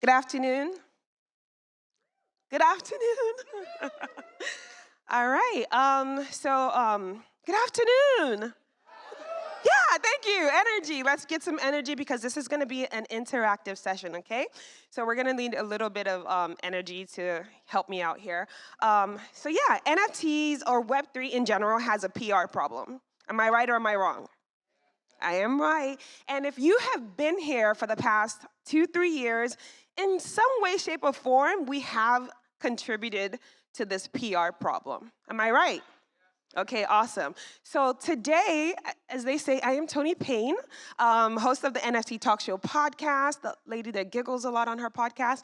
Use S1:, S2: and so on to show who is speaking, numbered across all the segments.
S1: Good afternoon. Good afternoon. All right. Good afternoon. Yeah, thank you. Energy. Let's get some energy because this is going to be an interactive session, okay? So we're going to need a little bit of energy to help me out here. NFTs or Web3 in general has a PR problem. Am I right or am I wrong? I am right. And if you have been here for the past 2, 3 years, in some way, shape, or form, we have contributed to this PR problem. Am I right? Okay, awesome. So today, as they say, I am Toni Payne, host of the NFT Talk Show podcast, the lady that giggles a lot on her podcast,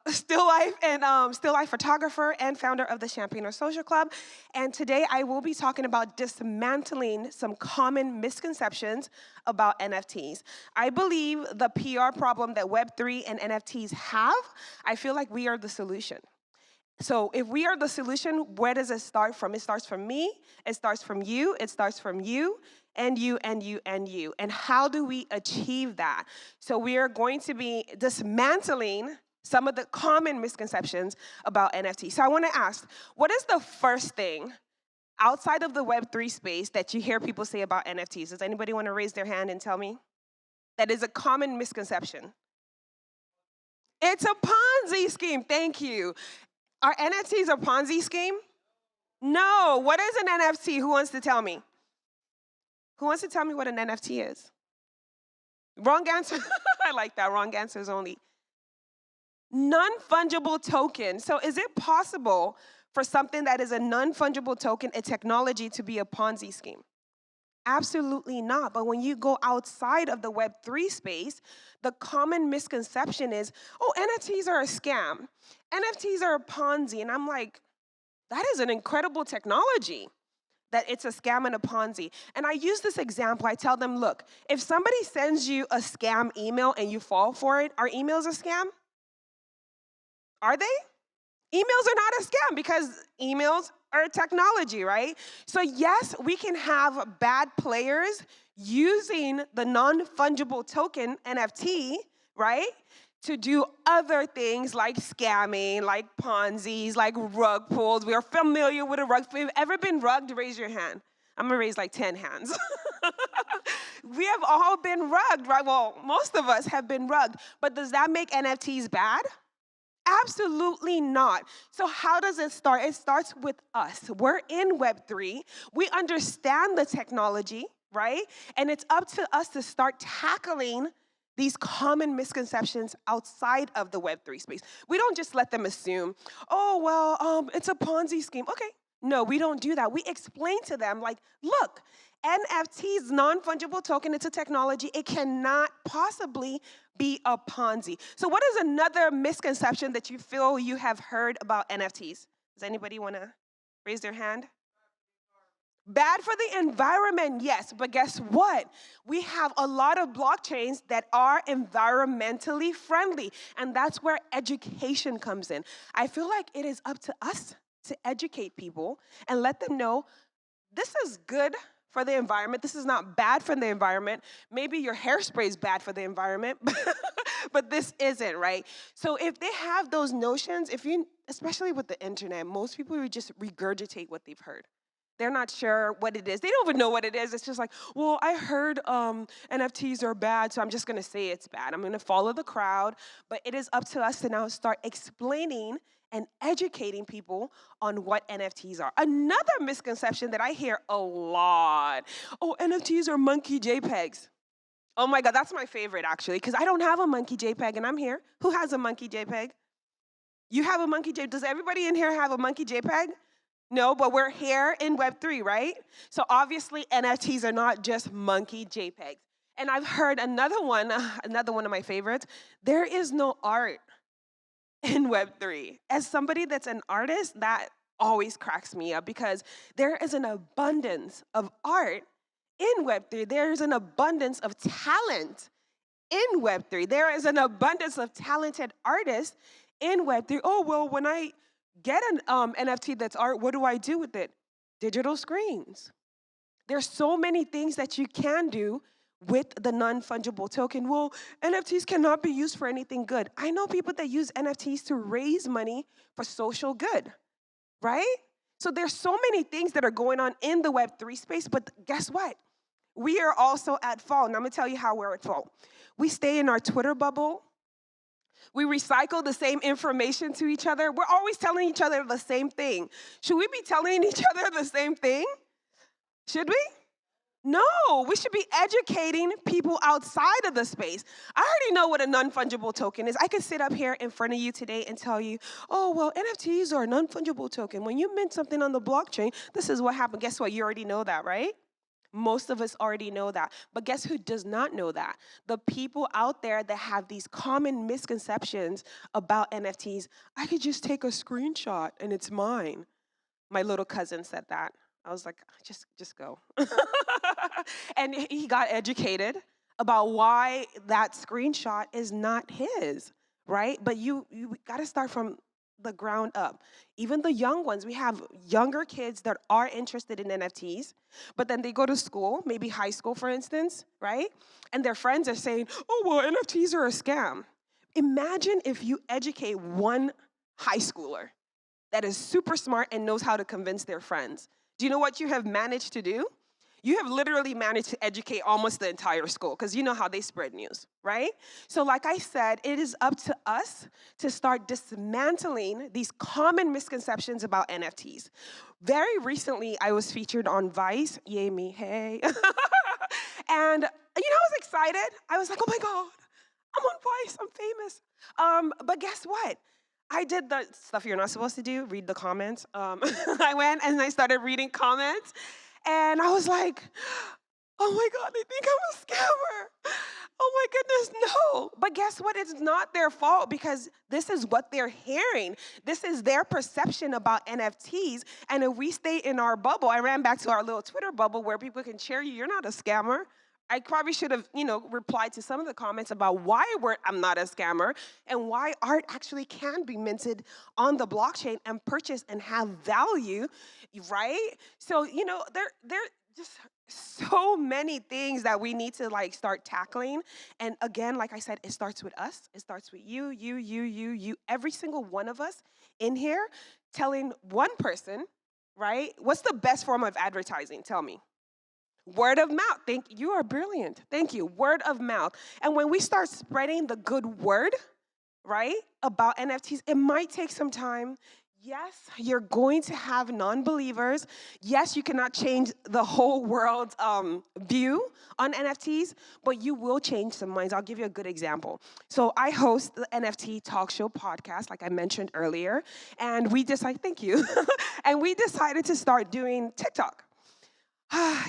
S1: still life photographer and founder of the Champagner Social Club. And today I will be talking about dismantling some common misconceptions about NFTs. I believe the PR problem that Web3 and NFTs have, I feel like we are the solution. So if we are the solution, where does it start from? It starts from me, it starts from you, it starts from you, and you, and you, and you. And how do we achieve that? So we are going to be dismantling some of the common misconceptions about NFTs. So I want to ask, what is the first thing outside of the Web3 space that you hear people say about NFTs? Does anybody want to raise their hand and tell me? That is a common misconception. It's a Ponzi scheme. Thank you. Are NFTs a Ponzi scheme? No. What is an NFT? Who wants to tell me? Who wants to tell me what an NFT is? Wrong answer. I like that. Wrong answers only. Non-fungible token. So is it possible for something that is a non-fungible token, a technology, to be a Ponzi scheme? Absolutely not. But when you go outside of the Web3 space, the common misconception is, oh, NFTs are a scam. NFTs are a Ponzi. And I'm like, that is an incredible technology, that it's a scam and a Ponzi. And I use this example. I tell them, look, if somebody sends you a scam email and you fall for it, are emails a scam? Are they? Emails are not a scam because emails are technology, right? So yes, we can have bad players using the non-fungible token NFT, right, to do other things like scamming, like Ponzi's, like rug pulls. We are familiar with a rug. If you've ever been rugged, raise your hand. I'm gonna raise like 10 hands. We have all been rugged, right? Well, most of us have been rugged. But does that make NFTs bad? Absolutely not. So how does it start? It starts with us. We're in Web3. We understand the technology, right? And it's up to us to start tackling these common misconceptions outside of the Web3 space. We don't just let them assume, oh, well, it's a Ponzi scheme. Okay. No, we don't do that. We explain to them, like, look, NFTs, non-fungible token, it's a technology. It cannot possibly be a Ponzi. So what is another misconception that you feel you have heard about NFTs? Does anybody want to raise their hand? Bad for the environment, yes, but guess what? We have a lot of blockchains that are environmentally friendly, and that's where education comes in. I feel like it is up to us to educate people and let them know this is good for the environment. This is not bad for the environment. Maybe your hairspray is bad for the environment, but this isn't, right? So if they have those notions, especially with the internet, most people would just regurgitate what they've heard. They're not sure what it is. They don't even know what it is. It's just like, well, I heard NFTs are bad, so I'm just going to say it's bad. I'm going to follow the crowd. But it is up to us to now start explaining and educating people on what NFTs are. Another misconception that I hear a lot, oh, NFTs are monkey JPEGs. Oh my God, that's my favorite actually, because I don't have a monkey JPEG and I'm here. Who has a monkey JPEG? You have a monkey JPEG. Does everybody in here have a monkey JPEG? No, but we're here in Web3, right? So obviously NFTs are not just monkey JPEGs. And I've heard another one of my favorites, there is no art in Web3. As somebody that's an artist, that always cracks me up because there is an abundance of art in Web3. There is an abundance of talent in Web3. There is an abundance of talented artists in Web3. Oh, well, when I get an NFT that's art, what do I do with it? Digital screens. There's so many things that you can do with the non-fungible token. Well, NFTs cannot be used for anything good. I know people that use NFTs to raise money for social good, right? So there's so many things that are going on in the Web3 space, but guess what? We are also at fault, and I'm gonna tell you how we're at fault. We stay in our Twitter bubble. We recycle the same information to each other. We're always telling each other the same thing. Should we be telling each other the same thing? Should we? No, we should be educating people outside of the space. I already know what a non-fungible token is. I could sit up here in front of you today and tell you, oh, well, NFTs are a non-fungible token. When you mint something on the blockchain, this is what happened. Guess what? You already know that, right? Most of us already know that. But guess who does not know that? The people out there that have these common misconceptions about NFTs. I could just take a screenshot and it's mine. My little cousin said that. I was like, just go. And he got educated about why that screenshot is not his, right? But you got to start from the ground up. Even the young ones, we have younger kids that are interested in NFTs, but then they go to school, maybe high school, for instance, right? And their friends are saying, oh, well, NFTs are a scam. Imagine if you educate one high schooler that is super smart and knows how to convince their friends. Do you know what you have managed to do? You have literally managed to educate almost the entire school, because you know how they spread news, right? So like I said, it is up to us to start dismantling these common misconceptions about NFTs. Very recently, I was featured on Vice, yay me, hey. And I was excited. I was like, oh my God, I'm on Vice, I'm famous. But guess what? I did the stuff you're not supposed to do, read the comments. I went and I started reading comments, and I was like, oh my God, they think I'm a scammer. Oh my goodness, no. But guess what? It's not their fault, because this is what they're hearing. This is their perception about NFTs. And if we stay in our bubble, I ran back to our little Twitter bubble where people can cheer you, you're not a scammer. I probably should have, replied to some of the comments about why I'm not a scammer and why art actually can be minted on the blockchain and purchased and have value, right? So, there just so many things that we need to start tackling. And again, like I said, it starts with us. It starts with you, every single one of us in here telling one person, right? What's the best form of advertising? Tell me. Word of mouth. You are brilliant. Thank you. Word of mouth. And when we start spreading the good word, right, about NFTs, it might take some time. Yes, you're going to have non-believers. Yes, you cannot change the whole world's view on NFTs, but you will change some minds. I'll give you a good example. So I host the NFT Talk Show podcast, like I mentioned earlier, and we decided, thank you, and we decided to start doing TikTok.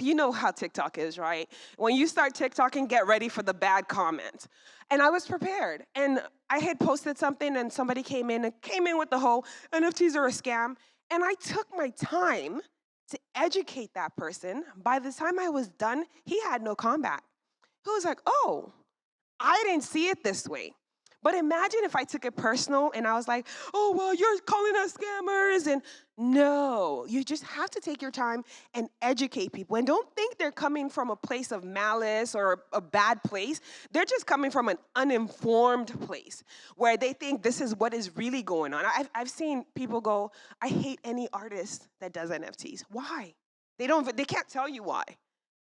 S1: You know how TikTok is, right? When you start TikToking, get ready for the bad comments. And I was prepared. And I had posted something, and somebody came in with the whole NFTs are a scam. And I took my time to educate that person. By the time I was done, he had no comeback. He was like, oh, I didn't see it this way. But imagine if I took it personal and I was like, oh, well, you're calling us scammers. And no, you just have to take your time and educate people. And don't think they're coming from a place of malice or a bad place. They're just coming from an uninformed place where they think this is what is really going on. I've seen people go, I hate any artist that does NFTs. Why? They can't tell you why.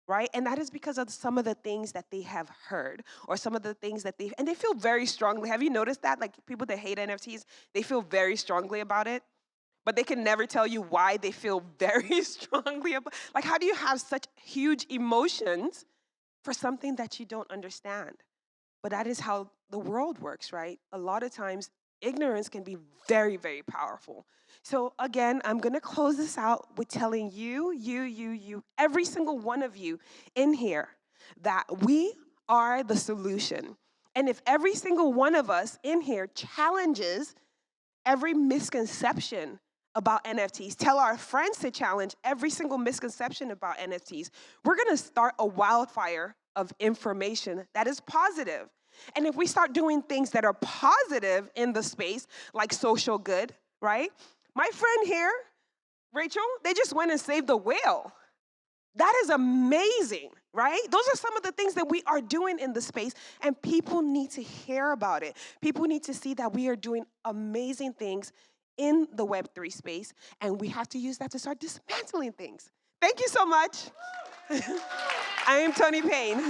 S1: Right? And that is because of some of the things that they have heard or some of the things that and they feel very strongly. Have you noticed that? Like people that hate NFTs, they feel very strongly about it, but they can never tell you why they feel very strongly about it. Like, how do you have such huge emotions for something that you don't understand? But that is how the world works, right? A lot of times, ignorance can be very, very powerful. So again, I'm gonna close this out with telling you, every single one of you in here, that we are the solution. And if every single one of us in here challenges every misconception about NFTs, tell our friends to challenge every single misconception about NFTs, we're gonna start a wildfire of information that is positive. And if we start doing things that are positive in the space, like social good, right? My friend here, Rachel, they just went and saved a whale. That is amazing, right? Those are some of the things that we are doing in the space, and people need to hear about it. People need to see that we are doing amazing things in the Web3 space, and we have to use that to start dismantling things. Thank you so much. I am Toni Payne.